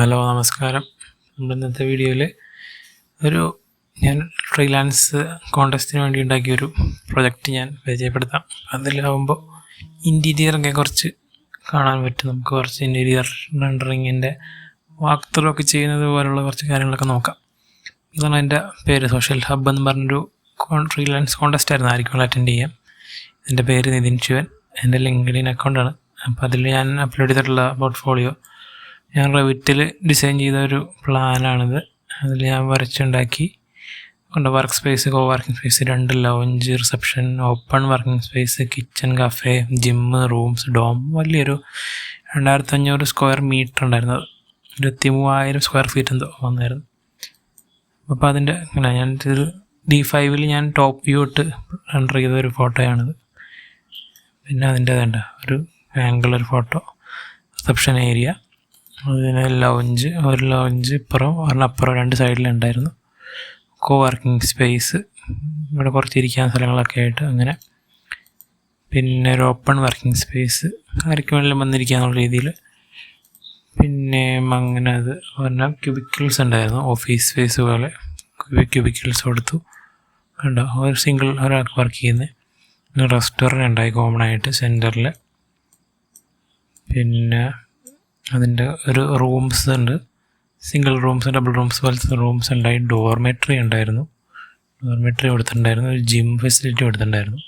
Hello, നമസ്കാരം. നമ്മുടെ ഇന്നത്തെ വീഡിയോയിൽ ഞാൻ ഫ്രീലാൻസ് കോൺടെസ്റ്റിന് വേണ്ടി ഉണ്ടാക്കിയൊരു പ്രൊജക്റ്റ് ഞാൻ പരിചയപ്പെടുത്താം. അതിലാവുമ്പോൾ ഇൻറ്റീരിയറൊക്കെ കുറച്ച് കാണാൻ പറ്റും. നമുക്ക് കുറച്ച് ഇൻറ്റീരിയർ റെൻഡറിങ്ങിൻ്റെ വാക്തറൊക്കെ ചെയ്യുന്നത് പോലുള്ള കുറച്ച് കാര്യങ്ങളൊക്കെ നോക്കാം. ഇതാണ് എൻ്റെ പേര്. സോഷ്യൽ ഹബ്ബ് എന്ന് പറഞ്ഞൊരു ഫ്രീലാൻസ് കോൺടെസ്റ്റ് ആയിരുന്നു. ആർക്കും അറ്റൻഡ് ചെയ്യാം. എൻ്റെ പേര് നിതിൻ ശിവൻ. എൻ്റെ ലിങ്ക്ഡിൻ അക്കൗണ്ടാണ്. അപ്പോൾ അതിൽ ഞാൻ അപ്ലോഡ് ചെയ്തിട്ടുള്ള പോർട്ട്ഫോളിയോ ഞാൻ റെവിറ്റിൽ ഡിസൈൻ ചെയ്ത ഒരു പ്ലാനാണിത്. അതിൽ ഞാൻ വരച്ചുണ്ടാക്കി work space, co working space, 2 lounge, reception, open working space, kitchen, cafe, gym, rooms, dorm. വലിയൊരു 2500 സ്ക്വയർ മീറ്റർ ഉണ്ടായിരുന്നത്. 23,000 സ്ക്വയർ ഫീറ്റ് എന്തോ വന്നായിരുന്നു. അപ്പോൾ അതിൻ്റെ ഞാനിത് D5 ഞാൻ ടോപ്പ് വ്യൂ ഇട്ട് റെൻഡർ ചെയ്ത ഒരു ഫോട്ടോയാണിത്. പിന്നെ അതിൻ്റെ ഒരു ആംഗിളൊരു ഫോട്ടോ, റിസപ്ഷൻ ഏരിയ, അതിന് ഒരു ലൗഞ്ച് ഇപ്പുറം ഒരെണ്ണപ്പുറം 2 സൈഡിലുണ്ടായിരുന്നു. കോ വർക്കിംഗ് സ്പേസ്, ഇവിടെ കുറച്ച് ഇരിക്കാൻ സ്ഥലങ്ങളൊക്കെ ആയിട്ട് അങ്ങനെ. പിന്നെ ഒരു ഓപ്പൺ വർക്കിംഗ് സ്പേസ്, ആർക്കും വേണമെങ്കിലും വന്നിരിക്കാന്നുള്ള രീതിയിൽ. പിന്നെ അങ്ങനെ അത് പറഞ്ഞാൽ ക്യൂബിക്കിൾസ് ഉണ്ടായിരുന്നു, ഓഫീസ് സ്പേസ് പോലെ ക്യൂബിക്കിൾസ് കൊടുത്തു. കണ്ടോ, ഒരാൾക്ക് വർക്ക് ചെയ്യുന്നത്. പിന്നെ റെസ്റ്റോറൻറ്റ് ഉണ്ടായി കോമൺ ആയിട്ട് സെൻറ്ററിൽ. പിന്നെ അതിൻ്റെ ഒരു റൂംസ് ഉണ്ട്, സിംഗിൾ റൂംസ്, ഡബിൾ റൂംസ് പോലത്തെ റൂംസ് ഉണ്ടായി. ഡോർമെട്രി ഉണ്ടായിരുന്നു, ഡോർമെട്രി കൊടുത്തിട്ടുണ്ടായിരുന്നു. ഒരു ജിം ഫെസിലിറ്റി കൊടുത്തിട്ടുണ്ടായിരുന്നു.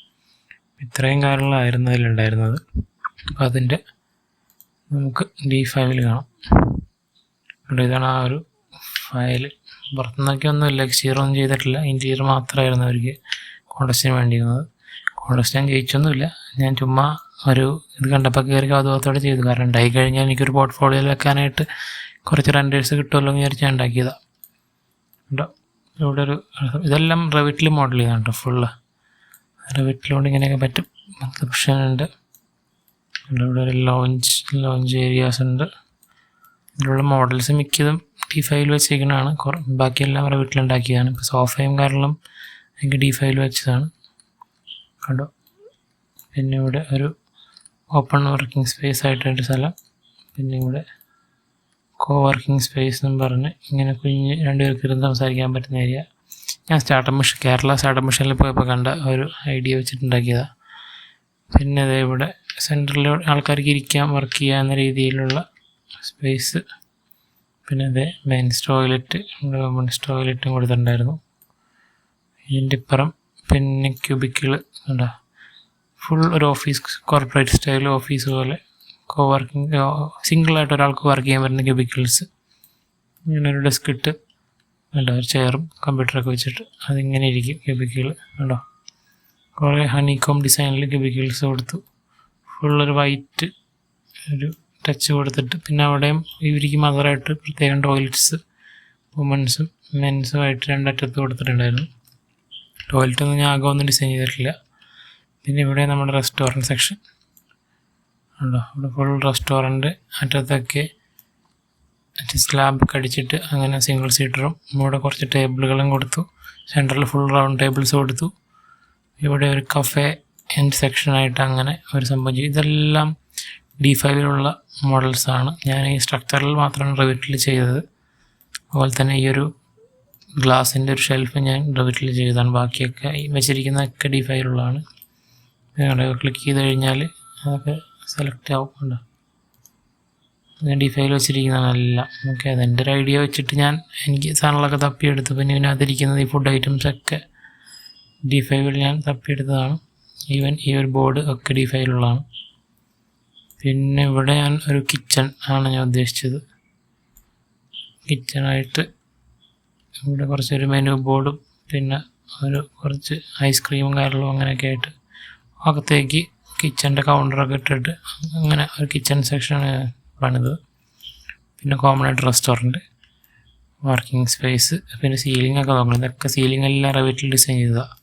ഇത്രയും കാര്യങ്ങളായിരുന്നു അതിലുണ്ടായിരുന്നത്. അപ്പോൾ അതിൻ്റെ നമുക്ക് D5 കാണാം. ഇതാണ് ആ ഒരു ഫയൽ. പുറത്തുനിന്നൊക്കെ ഒന്നുമില്ല, എക്സ്റ്റീരിയറൊന്നും ചെയ്തിട്ടില്ല. ഇൻറ്റീരിയർ മാത്രമായിരുന്നു അവർക്ക് കോൺടെസ്റ്റിന് വേണ്ടിയിരുന്നത്. കോൺടെസ്റ്റ് ഞാൻ ജയിച്ചൊന്നുമില്ല. ഞാൻ ചുമ്മാ ഇത് കണ്ടപ്പോൾ കയറി കൗതുകത്തോടെ ചെയ്തു. കാരണം ഉണ്ടായി കഴിഞ്ഞാൽ എനിക്കൊരു പോർട്ട്ഫോളിയോയിൽ വെക്കാനായിട്ട് കുറച്ച് റെൻഡേഴ്സ് കിട്ടുമല്ലോ എന്ന് വിചാരിച്ച് ഞാൻ ഉണ്ടാക്കിയതാണ്. കേട്ടോ, ഇവിടെ ഇതെല്ലാം റെവിറ്റിൽ മോഡൽ ചെയ്താണ് കേട്ടോ. ഫുള്ള് റെവിറ്റിലുകൊണ്ട് ഇങ്ങനെയൊക്കെ പറ്റും. റിസപ്ഷൻ ഉണ്ട്, ഇവിടെ ഒരു ലോഞ്ച് ഏരിയാസ് ഉണ്ട്. ഇതിലുള്ള മോഡൽസ് മിക്കതും D5 വെച്ചിരിക്കുന്നതാണ്. ബാക്കിയെല്ലാം റെവിറ്റിലുണ്ടാക്കിയതാണ്. ഇപ്പോൾ സോഫയും കാരണം എനിക്ക് D5 വെച്ചതാണ്. കണ്ടോ, പിന്നെ ഇവിടെ ഒരു ഓപ്പൺ വർക്കിംഗ് സ്പേസ് ആയിട്ടൊരു സ്ഥലം. പിന്നെ ഇവിടെ കോ വർക്കിംഗ് സ്പേസ് എന്നും പറഞ്ഞ് ഇങ്ങനെ 2 പേർക്ക് ഇരുന്ന് സംസാരിക്കാൻ പറ്റുന്ന ഏരിയ. ഞാൻ കേരള സ്റ്റാർട്ടപ്പ് മിഷനിൽ പോയപ്പോൾ കണ്ട ഒരു ഐഡിയ വെച്ചിട്ടുണ്ടാക്കിയതാണ്. പിന്നെ ഇവിടെ സെൻറ്ററിൽ ആൾക്കാർക്ക് ഇരിക്കാൻ വർക്ക് ചെയ്യാവുന്ന രീതിയിലുള്ള സ്പേസ്. പിന്നെ മെൻസ് ടോയ്ലറ്റ്, വുമൻസ് ടോയ്ലറ്റും കൊടുത്തിട്ടുണ്ടായിരുന്നു. ഇതിൻ്റെ ഇപ്പുറം പിന്നെ ക്യൂബിക്കിൾ കണ്ടോ, ഫുൾ ഒരു ഓഫീസ്, കോർപ്പറേറ്റ് സ്റ്റൈൽ ഓഫീസ് പോലെ. കോ വർക്കിംഗ് സിംഗിളായിട്ട് ഒരാൾക്ക് വർക്ക് ചെയ്യാൻ പറ്റുന്ന ക്യൂബിക്കിൾസ്. ഇങ്ങനെ ഒരു ഡെസ്ക് ഇട്ട് കണ്ടോ, ഒരു ചെയറും കമ്പ്യൂട്ടറൊക്കെ വെച്ചിട്ട് അതിങ്ങനെ ഇരിക്കും ക്യൂബിക്കിൾ. കണ്ടോ, കുറേ ഹണികോം ഡിസൈനിൽ ക്യൂബിക്കിൾസ് കൊടുത്തു. ഫുള്ളൊരു വൈറ്റ് ഒരു ടച്ച് കൊടുത്തിട്ട്. പിന്നെ അവിടെയും ഇവർക്ക് മദറായിട്ട് പ്രത്യേകം ടോയ്ലറ്റ്സ്, വുമൻസും മെൻസുമായിട്ട് 2 അറ്റത്ത് കൊടുത്തിട്ടുണ്ടായിരുന്നു. ടോയ്ലറ്റൊന്നും ഞാൻ ആകെ ഡിസൈൻ ചെയ്തിട്ടില്ല. പിന്നെ ഇവിടെ നമ്മുടെ റെസ്റ്റോറൻറ്റ് സെക്ഷൻ ഉണ്ടോ, ഇവിടെ ഫുൾ റെസ്റ്റോറൻറ്റ്. അറ്റത്തൊക്കെ സ്ലാബ് അടിച്ചിട്ട് അങ്ങനെ സിംഗിൾ സീറ്ററും. ഇവിടെ കുറച്ച് ടേബിളുകളും കൊടുത്തു. സെൻറ്ററിൽ ഫുൾ റൗണ്ട് ടേബിൾസ് കൊടുത്തു. ഇവിടെ ഒരു കഫേ എൻഡ് സെക്ഷനായിട്ട് അങ്ങനെ ഒരു സംഭവം ചെയ്തു. ഇതെല്ലാം D5 മോഡൽസാണ്. ഞാൻ ഈ സ്ട്രക്ചറിൽ മാത്രമാണ് റെവിറ്റിൽ ചെയ്തത്. അതുപോലെ തന്നെ ഈ ഒരു ഗ്ലാസിൻ്റെ ഒരു ഷെൽഫ് ഞാൻ റെവിറ്റിൽ ചെയ്തതാണ്. ബാക്കിയൊക്കെ വെച്ചിരിക്കുന്നതൊക്കെ D5 ക്ലിക്ക് ചെയ്ത് കഴിഞ്ഞാൽ അതൊക്കെ സെലക്ട് ആവും. ഉണ്ടോ, ഞാൻ D5 വെച്ചിരിക്കുന്നതെല്ലാം. ഓക്കെ, അതെൻ്റെ ഒരു ഐഡിയ വെച്ചിട്ട് എനിക്ക് സാധനങ്ങളൊക്കെ തപ്പിയെടുത്തു. പിന്നെ ഇതിനകത്തിരിക്കുന്നത് ഈ ഫുഡ് ഐറ്റംസൊക്കെ D5 ഞാൻ തപ്പിയെടുത്തതാണ്. ഈവൻ ഈ ഒരു ബോർഡ് ഒക്കെ D5 പിന്നെ ഇവിടെ ഞാൻ ഒരു കിച്ചൺ ആണ് ഞാൻ ഉദ്ദേശിച്ചത്. കിച്ചണായിട്ട് ഇവിടെ കുറച്ചൊരു മെനു ബോർഡും പിന്നെ കുറച്ച് ഐസ്ക്രീമും കാര്യങ്ങളും അങ്ങനെയൊക്കെ ആയിട്ട് അകത്തേക്ക് കിച്ചൻ്റെ കൗണ്ടറൊക്കെ ഇട്ടിട്ട് അങ്ങനെ ഒരു കിച്ചൺ സെക്ഷനാണ് പണിത്. പിന്നെ കോമൺ ആയിട്ട് റെസ്റ്റോറൻറ്റ്, വർക്കിംഗ് സ്പേസ്, പിന്നെ സീലിംഗൊക്കെ നോക്കണം. ഇതൊക്കെ സീലിംഗ് എല്ലാം റെവിറ്റിൽ ഡിസൈൻ ചെയ്തതാണ്.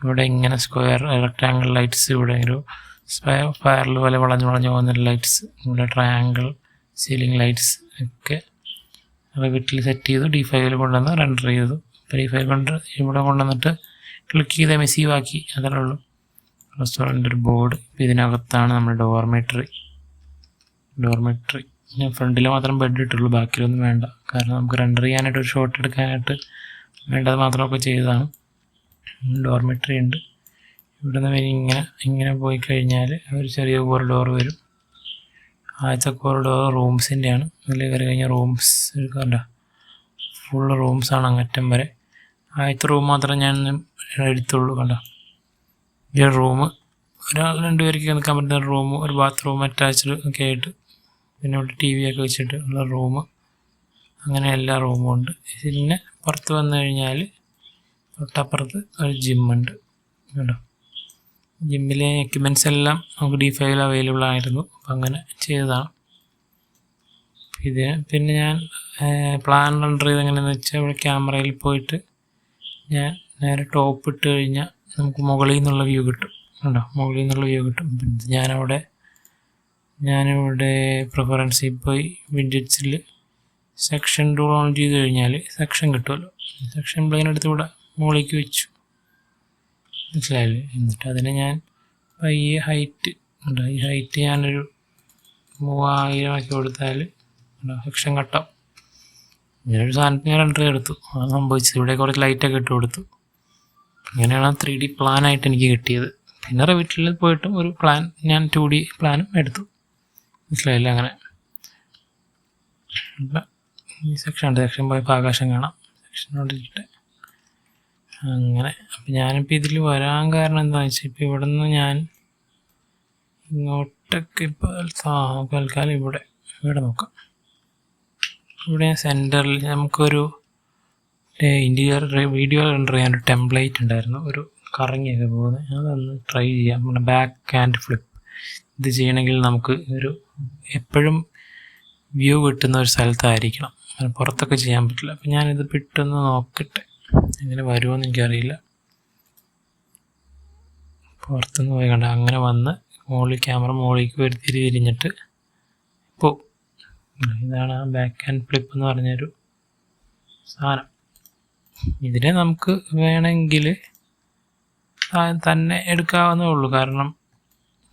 ഇവിടെ ഇങ്ങനെ സ്ക്വയർ റെക്ടാങ്കിൾ ലൈറ്റ്സ്, ഇവിടെ ഒരു സ്പൈറൽ പോലെ വളഞ്ഞു പോകുന്ന ലൈറ്റ്സ്, ഇവിടെ ട്രയാങ്കിൾ സീലിംഗ് ലൈറ്റ്സ് ഒക്കെ റെവിറ്റിൽ സെറ്റ് ചെയ്തു. D5 കൊണ്ടുവന്ന് റെൻഡർ ചെയ്തു. D5 ഇവിടെ കൊണ്ടുവന്നിട്ട് ക്ലിക്ക് ചെയ്ത് എമിസീവ് ആക്കി, അതേ ഉള്ളൂ. റെസ്റ്റോറൻറ്റ് ഒരു ബോർഡ്. ഇതിനകത്താണ് നമ്മുടെ ഡോർമെട്രി. ഞാൻ ഫ്രണ്ടിൽ മാത്രം ബെഡ് ഇട്ടുള്ളൂ, ബാക്കിലൊന്നും വേണ്ട. കാരണം നമുക്ക് റെൻഡർ ചെയ്യാനായിട്ട് ഒരു ഷോട്ട് എടുക്കാനായിട്ട് വേണ്ടത് മാത്രമൊക്കെ ചെയ്തതാണ്. ഡോർമെട്രി ഉണ്ട്. ഇവിടെ നിന്ന് ഇങ്ങനെ പോയി കഴിഞ്ഞാൽ ഒരു ചെറിയ കോറിഡോർ വരും. ആദ്യത്തെ കോറിഡോർ റൂംസിൻ്റെയാണ്. അതിൽ കയറി കഴിഞ്ഞാൽ റൂംസ് കണ്ട ഫുള്ള് റൂംസാണ് അങ്ങറ്റം വരെ. ആദ്യത്തെ റൂം മാത്രമേ ഞാൻ എടുത്തുള്ളൂ. കണ്ട ഈ റൂം ഒരാൾ 2 പേർക്ക് നിൽക്കാൻ പറ്റുന്ന റൂം, ഒരു ബാത്റൂം അറ്റാച്ച്ഡ് ഒക്കെ ആയിട്ട്, പിന്നെ ഇവിടെ TV ഒക്കെ വെച്ചിട്ട് ഉള്ള റൂം, അങ്ങനെ എല്ലാ റൂമും ഉണ്ട്. പിന്നെ പുറത്ത് വന്നു കഴിഞ്ഞാൽ തൊട്ടപ്പുറത്ത് ഒരു ജിമ്മുണ്ട് കേട്ടോ. ജിമ്മിലെ എക്യുപ്മെൻറ്റ്സ് എല്ലാം നമുക്ക് D5 അവൈലബിൾ ആയിരുന്നു. അപ്പം അങ്ങനെ ചെയ്തതാണ്. പിന്നെ ഞാൻ പ്ലാൻ റെൻഡർ ചെയ്ത് എങ്ങനെയാണെന്ന് വെച്ചാൽ ഇവിടെ ക്യാമറയിൽ പോയിട്ട് ഞാൻ നേരെ ടോപ്പ് ഇട്ട് കഴിഞ്ഞാൽ നമുക്ക് മുകളിൽ നിന്നുള്ള വ്യൂ കിട്ടും കേട്ടോ. മുകളിൽ നിന്നുള്ള വ്യൂ കിട്ടും. ഞാനിവിടെ പ്രിഫറൻസിൽ പോയി വിഡ്ജറ്റ്സിൽ സെക്ഷൻ ടൂൾ ഓൺ ചെയ്ത് കഴിഞ്ഞാൽ സെക്ഷൻ കിട്ടുമല്ലോ. സെക്ഷൻ പ്ലെയിൻ എടുത്ത് ഇവിടെ മുകളിലേക്ക് വെച്ചു, മനസ്സിലായില്ലേ? എന്നിട്ട് അതിനെ ഞാൻ ഈ ഹൈറ്റ് ഉണ്ടോ, ഈ ഹൈറ്റ് ഞാനൊരു 3000 ആക്കി കൊടുത്താൽ സെക്ഷൻ കട്ടാവും. ഇങ്ങനൊരു സാധനത്തിന് ഞാൻ റെൻഡർ എടുത്തു. അത് സംഭവിച്ചത്. ഇവിടെ കുറച്ച് ലൈറ്റൊക്കെ ഇട്ട് കൊടുത്തു. ഇങ്ങനെയാണ് 3D പ്ലാനായിട്ട് എനിക്ക് കിട്ടിയത്. പിന്നെ റെവിറ്റിൽ പോയിട്ടും ഒരു പ്ലാൻ ഞാൻ 2D പ്ലാനും എടുത്തു, മനസ്സിലായില്ല? അങ്ങനെ ഈ സെക്ഷൻ പോയപ്പോൾ ആകാശം കാണാം. സെക്ഷനോടിട്ട് അങ്ങനെ. അപ്പം ഞാനിപ്പോൾ ഇതിൽ വരാൻ കാരണം എന്താണെന്ന് വെച്ചാൽ, ഇപ്പോൾ ഇവിടെ നിന്ന് ഞാൻ ഇങ്ങോട്ടൊക്കെ ഇപ്പോൾ തൽക്കാലം ഇവിടെ നോക്കാം. ഇവിടെ സെൻറ്ററിൽ നമുക്കൊരു ഇൻറ്റീരിയർ വീഡിയോ റെൻഡർ ചെയ്യാനൊരു ടെംപ്ലേറ്റ് ഉണ്ടായിരുന്നു, ഒരു കറങ്ങിയൊക്കെ പോകുന്നത്. അതൊന്ന് ട്രൈ ചെയ്യാം. നമ്മുടെ ബാക്ക് ആൻഡ് ഫ്ലിപ്പ് ഇത് ചെയ്യണമെങ്കിൽ നമുക്ക് എപ്പോഴും വ്യൂ കിട്ടുന്ന ഒരു സ്ഥലത്തായിരിക്കണം. പുറത്തൊക്കെ ചെയ്യാൻ പറ്റില്ല. അപ്പം ഞാനിത് പെട്ടെന്ന് നോക്കട്ടെ എങ്ങനെ വരുമോയെന്ന് എനിക്കറിയില്ല. പുറത്തുനിന്ന് പോയി കണ്ട അങ്ങനെ വന്ന് ക്യാമറ മുകളിലേക്ക് തിരിഞ്ഞിട്ട് ഇപ്പോൾ ഇതാണ് ആ ബാക്ക് ആൻഡ് ഫ്ലിപ്പ് എന്ന് പറഞ്ഞൊരു സാധനം. ഇതിനെ നമുക്ക് വേണമെങ്കിൽ തന്നെ എടുക്കാവുന്നേ ഉള്ളൂ. കാരണം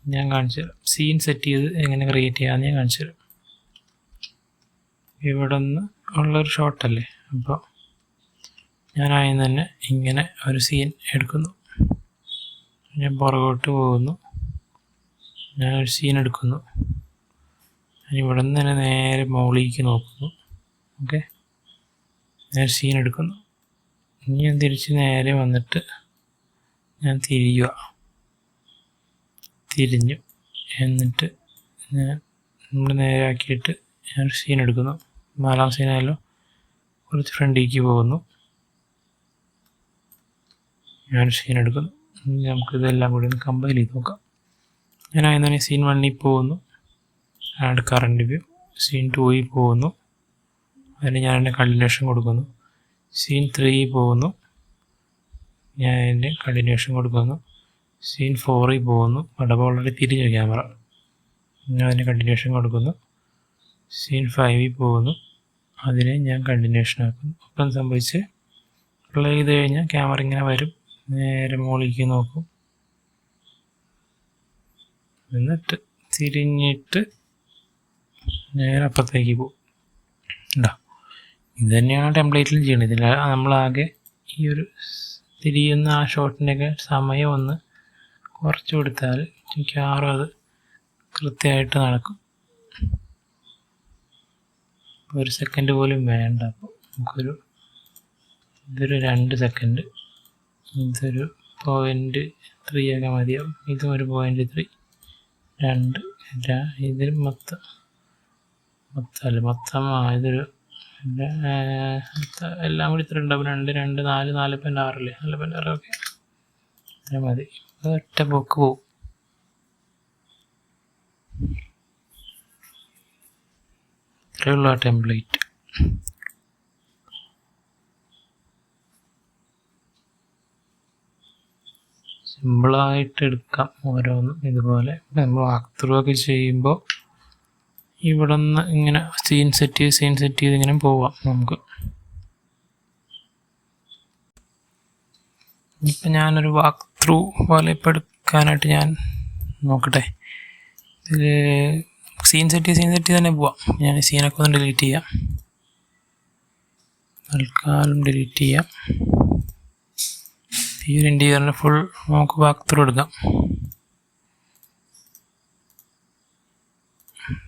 ഞാൻ കാണിച്ചു തരാം. സീൻ സെറ്റ് ചെയ്ത് എങ്ങനെ ക്രിയേറ്റ് ചെയ്യാമെന്ന് ഞാൻ കാണിച്ചു തരാം. ഇവിടെ നിന്ന് ഉള്ളൊരു ഷോട്ടല്ലേ. അപ്പോൾ ഞാൻ ആദ്യം തന്നെ ഇങ്ങനെ ഒരു സീൻ എടുക്കുന്നു. ഞാൻ പുറകോട്ട് പോകുന്നു. ഞാനൊരു സീൻ എടുക്കുന്നു. ഇവിടെ നിന്ന് തന്നെ നേരെ മുകളിലേക്ക് നോക്കുന്നു. ഓക്കെ, നേരെ സീൻ എടുക്കുന്നു. ഇനി ഞാൻ തിരിച്ച് നേരെ വന്നിട്ട് ഞാൻ തിരിഞ്ഞു. എന്നിട്ട് നമ്മൾ നേരെ ആക്കിയിട്ട് ഞാനൊരു സീൻ എടുക്കുന്നു. 4ാം സീനായാലും കുറച്ച് ഫ്രണ്ടിലേക്ക് പോകുന്നു. ഞാനൊരു സീൻ എടുക്കുന്നു. നമുക്കിതെല്ലാം കൂടി ഒന്ന് കമ്പൈൽ ചെയ്ത് നോക്കാം. ഞാൻ ആദ്യം തന്നെ സീൻ 1ൽ പോകുന്നു, ആഡ് കറണ്ട് വ്യൂ. സീൻ 2ൽ പോകുന്നു, അതിന് ഞാൻ എൻ്റെ കണ്ടിന്യൂഷൻ കൊടുക്കുന്നു. സീൻ 3ൽ പോകുന്നു, ഞാൻ എൻ്റെ കണ്ടിന്യൂഷൻ കൊടുക്കുന്നു. സീൻ 4ൽ പോകുന്നു. അപ്പോൾ ഓൾറെഡി തിരിഞ്ഞു ക്യാമറ. ഞാൻ അതിന് കണ്ടിന്യൂഷൻ കൊടുക്കുന്നു. സീൻ 5ൽ പോകുന്നു, അതിനെ ഞാൻ കണ്ടിന്യൂഷൻ ആക്കുന്നു. അപ്പം സംഭവിച്ച് പ്ലേ ചെയ്ത് കഴിഞ്ഞാൽ ക്യാമറ ഇങ്ങനെ വരും. നേരെ മുകളിലേക്ക് നോക്കും. എന്നിട്ട് തിരിഞ്ഞിട്ട് നേരെ അപ്പുറത്തേക്ക് പോകും. ഉണ്ടോ? ഇത് തന്നെയാണ് ടെംപ്ലേറ്റിലും ചെയ്യുന്നത്. ഇതിൽ നമ്മളാകെ ഈ ഒരു തിരിയുന്ന ആ ഷോട്ടിൻ്റെയൊക്കെ സമയം ഒന്ന് കുറച്ച് കൊടുത്താൽ മിക്കവാറും അത് കൃത്യമായിട്ട് നടക്കും. 1 സെക്കൻഡ് പോലും വേണ്ട. അപ്പോൾ ഇതൊരു 2 സെക്കൻഡ്, ഇതൊരു 0.3 ഒക്കെ മതിയാവും. ഇതും ഒരു 0.3, 2 ഇതിൽ ഇതൊരു എല്ലാം കൂടി 2 2 4 4.6 4.6 ഓക്കെ, അത്ര മതി. ഒറ്റ പോക്ക് പോവും. ഇത്രയുള്ള ആ ടെംപ്ലേറ്റ്. സിമ്പിളായിട്ട് എടുക്കാം ഓരോന്നും. ഇതുപോലെ നമ്മൾ വാക്ക് ത്രൂ ഒക്കെ ചെയ്യുമ്പോൾ ഇവിടെ നിന്ന് ഇങ്ങനെ സീൻ സെറ്റ് ചെയ്ത് ഇങ്ങനെ പോവാം നമുക്ക്. ഇപ്പം ഞാനൊരു വാക്ക് ത്രൂ പോലെ ഇപ്പം എടുക്കാനായിട്ട് ഞാൻ നോക്കട്ടെ. ഇതിൽ സീൻ സെറ്റ് തന്നെ പോവാം. ഞാൻ സീനൊക്കെ ഒന്ന് ഡിലീറ്റ് ചെയ്യാം, തൽക്കാലം ഡിലീറ്റ് ചെയ്യാം. ഈ ഒരു ഇൻറ്റീരിയറിന് ഫുൾ നമുക്ക് വാക്ക് ത്രൂ എടുക്കാം.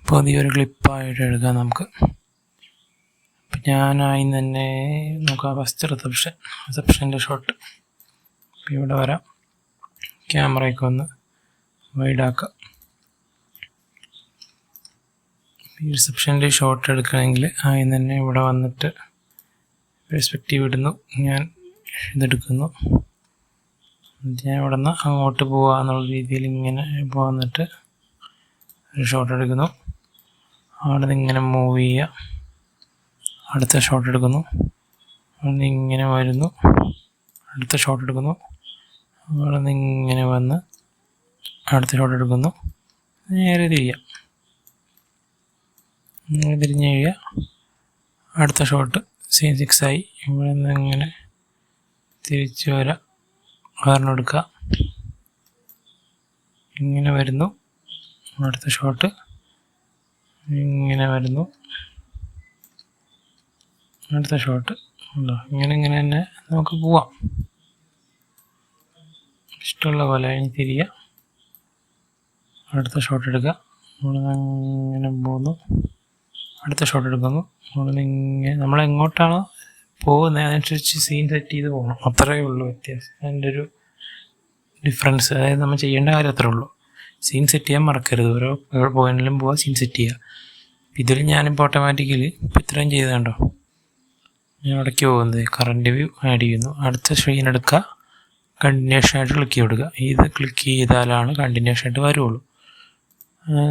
പുതിയൊരു ക്ലിപ്പായിട്ട് എടുക്കാം നമുക്ക്. അപ്പം ഞാനായി തന്നെ നോക്കാം. ഫസ്റ്റ് റിസപ്ഷൻ്റെ ഷോട്ട്. അപ്പം ഇവിടെ വരാം, ക്യാമറയൊക്കെ ഒന്ന് വൈഡാക്കാം. ഈ റിസപ്ഷൻ്റെ ഷോട്ട് എടുക്കണമെങ്കിൽ ആദ്യം തന്നെ ഇവിടെ വന്നിട്ട് പെർസ്പെക്റ്റീവ് ഇടുന്നു. ഞാൻ ഇതെടുക്കുന്നു. ഞാൻ ഇവിടെ നിന്ന് അങ്ങോട്ട് പോവുക എന്നുള്ള രീതിയിൽ ഇങ്ങനെ വന്നിട്ട് ഒരു ഷോട്ട് എടുക്കുന്നു. അവിടെ നിന്ന് ഇങ്ങനെ മൂവ് ചെയ്യുക, അടുത്ത ഷോട്ട് എടുക്കുന്നു. അവിടെ നിന്ന് ഇങ്ങനെ വരുന്നു, അടുത്ത ഷോട്ട് എടുക്കുന്നു. അവിടെ നിന്ന് ഇങ്ങനെ വന്ന് അടുത്ത ഷോട്ട് എടുക്കുന്നു. നേരെ തിരിയാം, നേരെ തിരിഞ്ഞ് കഴിയുക. അടുത്ത ഷോട്ട് സീൻ 6 ആയി. ഇവിടെ നിന്ന് ഇങ്ങനെ തിരിച്ച് വരാം, കാരണം എടുക്കുക. ഇങ്ങനെ വരുന്നു, അടുത്ത ഷോട്ട് ഇങ്ങനെ വരുന്നു, അടുത്ത ഷോട്ട്. ഇങ്ങനെ തന്നെ നമുക്ക് പോവാം. ഇഷ്ടമുള്ള പോലെ അതിന് തിരിയുക, അടുത്ത ഷോട്ട് എടുക്കുക. ഇങ്ങനെ പോകുന്നു, അടുത്ത ഷോട്ട് എടുക്കുന്നു. ഇങ്ങനെ നമ്മളെങ്ങോട്ടാണോ പോകുന്നത് അതനുസരിച്ച് സീൻ സെറ്റ് ചെയ്ത് പോകണം. അത്രയേ ഉള്ളൂ വ്യത്യാസം, അതിൻ്റെ ഒരു ഡിഫറൻസ്. അതായത് നമ്മൾ ചെയ്യേണ്ട കാര്യം അത്രേ ഉള്ളൂ. സീൻ സെറ്റ് ചെയ്യാൻ മറക്കരുത്. ഓരോ പോയിന്റിലും പോവാൻ സീൻ സെറ്റ് ചെയ്യുക. ഇതിൽ ഞാനിപ്പോൾ ഓട്ടോമാറ്റിക്കലി ഇപ്പോൾ ഇത്രയും ചെയ്ത് കണ്ടോ, ഞാൻ ഇടയ്ക്ക് പോകുന്നത് കറണ്ട് വ്യൂ ആഡ് ചെയ്യുന്നു. അടുത്ത സ്ക്രീൻ എടുക്കുക, കണ്ടിന്യൂഷൻ ആയിട്ട് ക്ലിക്ക് ചെയ്ത് കൊടുക്കുക. ഇത് ക്ലിക്ക് ചെയ്താലാണ് കണ്ടിന്യൂഷൻ ആയിട്ട് വരുള്ളൂ.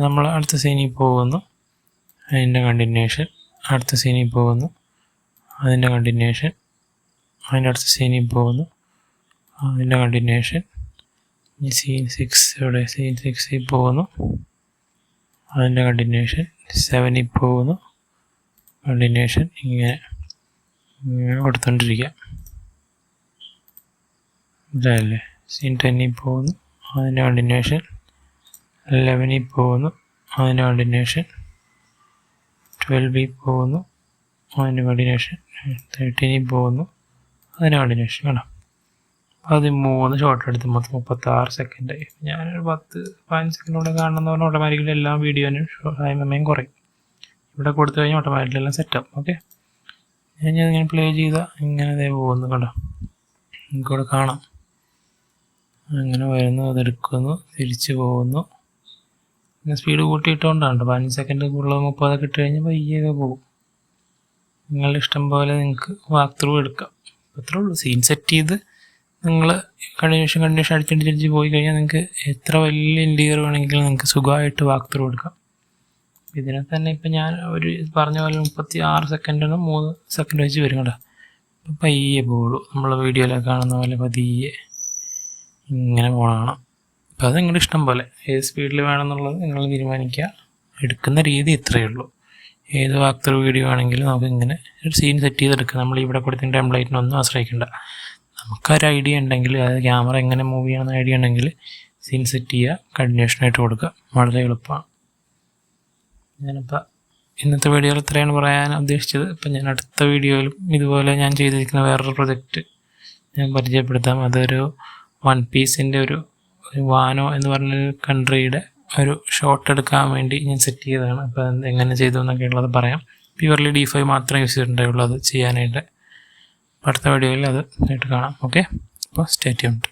നമ്മൾ അടുത്ത സീനിൽ പോകുന്നു, അതിൻ്റെ കണ്ടിന്യൂഷൻ. അടുത്ത സീനിൽ പോകുന്നു, അതിൻ്റെ കണ്ടിന്യൂഷൻ. അതിൻ്റെ അടുത്ത സീനിൽ പോകുന്നു, അതിൻ്റെ കണ്ടിന്യൂഷൻ. ഇനി സീൻ 6 ഇവിടെ സീൻ 6ൽ പോകുന്നു, അതിൻ്റെ കണ്ടിന്യൂഷൻ. 7ൽ പോകുന്നു, കണ്ടിന്യൂഷൻ. ഇങ്ങനെ കൊടുത്തോണ്ടിരിക്കുക. ഇതല്ലേ സീൻ 10ൽ പോകുന്നു, അതിൻ്റെ കണ്ടിന്യൂഷൻ. 11ൽ പോകുന്നു, അതിൻ്റെ കണ്ടിന്യൂഷൻ. 12ൽ പോകുന്നു, അതിൻ്റെ കണ്ടിന്യൂഷൻ. 13ൽ പോകുന്നു, അതിൻ്റെ കണ്ടിന്യൂഷൻ. വേണം 13 ഷോട്ട് എടുത്ത് മൊത്തം 36 സെക്കൻഡായി. ഞാനൊരു 10-15 സെക്കൻഡ് കൂടെ കാണുന്ന പറഞ്ഞാൽ ഓട്ടോമാറ്റിക്കലി എല്ലാ വീഡിയോനും ടൈമേയും കുറയും. ഇവിടെ കൊടുത്തു കഴിഞ്ഞാൽ ഓട്ടോമാറ്റിക്കലി എല്ലാം സെറ്റാവും. ഓക്കെ, ഞാനിങ്ങനെ പ്ലേ ചെയ്താൽ ഇങ്ങനെ അതേ പോകുന്നു. കണ്ടോ, നമുക്കിവിടെ കാണാം. അങ്ങനെ വരുന്നു, അതെടുക്കുന്നു, തിരിച്ച് പോകുന്നു. പിന്നെ സ്പീഡ് കൂട്ടിയിട്ടുകൊണ്ടാണ് 15 സെക്കൻഡ് കൂടുതൽ 30 ഇട്ട് കഴിഞ്ഞാൽ പയ്യൊക്കെ പോകും. നിങ്ങളുടെ ഇഷ്ടം പോലെ നിങ്ങൾക്ക് വാക്ക് ത്രൂ എടുക്കാം. അത്രേ ഉള്ളൂ. സീൻ സെറ്റ് ചെയ്ത് നിങ്ങൾ കണ്ടിന്യൂഷൻ അടിച്ചടിച്ച് പോയി കഴിഞ്ഞാൽ നിങ്ങൾക്ക് എത്ര വലിയ ഇൻറ്റീരിയർ വേണമെങ്കിലും നിങ്ങൾക്ക് സുഖമായിട്ട് വാക്ക് ത്രൂ എടുക്കാം. ഇതിനെ തന്നെ ഇപ്പം ഞാൻ ഒരു പറഞ്ഞ പോലെ 36 സെക്കൻഡിന് 3 സെക്കൻഡ് വെച്ച് വരും. കേട്ടോ, ഇപ്പം പയ്യെ പോകുള്ളൂ. നമ്മൾ വീഡിയോയിലൊക്കെ കാണുന്ന പോലെ പതിയെ ഇങ്ങനെ പോകണം. അപ്പം അത് നിങ്ങളുടെ ഇഷ്ടം പോലെ ഏത് സ്പീഡിൽ വേണമെന്നുള്ളത് നിങ്ങൾ തീരുമാനിക്കുക. എടുക്കുന്ന രീതി ഇത്രയേ ഉള്ളൂ. ഏത് വാക്ക് ത്രൂ വീഡിയോ ആണെങ്കിലും നമുക്ക് ഇങ്ങനെ ഒരു സീൻ സെറ്റ് ചെയ്തെടുക്കുക. നമ്മൾ ഇവിടെ കൊടുത്തിട്ട് ടെംപ്ലേറ്റിനൊന്നും ആശ്രയിക്കേണ്ട. നമുക്കൊരു ഐഡിയ ഉണ്ടെങ്കിൽ, അതായത് ക്യാമറ എങ്ങനെ മൂവ് ചെയ്യണമെന്ന് ഐഡിയ ഉണ്ടെങ്കിൽ സീൻ സെറ്റ് ചെയ്യുക, കണ്ടിന്യൂഷനായിട്ട് കൊടുക്കുക. വളരെ എളുപ്പമാണ്. ഞാനിപ്പോൾ ഇന്നത്തെ വീഡിയോയിൽ ഇത്രയാണ് പറയാൻ ഉദ്ദേശിച്ചത്. ഇപ്പം ഞാൻ അടുത്ത വീഡിയോയിലും ഇതുപോലെ ഞാൻ ചെയ്തിരിക്കുന്ന വേറൊരു പ്രൊജക്റ്റ് ഞാൻ പരിചയപ്പെടുത്താം. അതൊരു വൺ പീസിൻ്റെ ഒരു വാനോ എന്ന് പറഞ്ഞൊരു കൺട്രിയുടെ ഒരു ഷോട്ട് എടുക്കാൻ വേണ്ടി ഞാൻ സെറ്റ് ചെയ്തതാണ്. അപ്പോൾ അത് എങ്ങനെ ചെയ്തു എന്നൊക്കെ ഉള്ളത് പറയാം. പ്യുവർലി D5 മാത്രമേ യൂസ് ചെയ്തിട്ടുണ്ടായുള്ളൂ അത് ചെയ്യാനായിട്ട്. അടുത്ത വീഡിയോയിൽ അത് ആയിട്ട് കാണാം. ഓക്കെ, അപ്പോൾ സ്റ്റേ ട്യൂൺഡ്.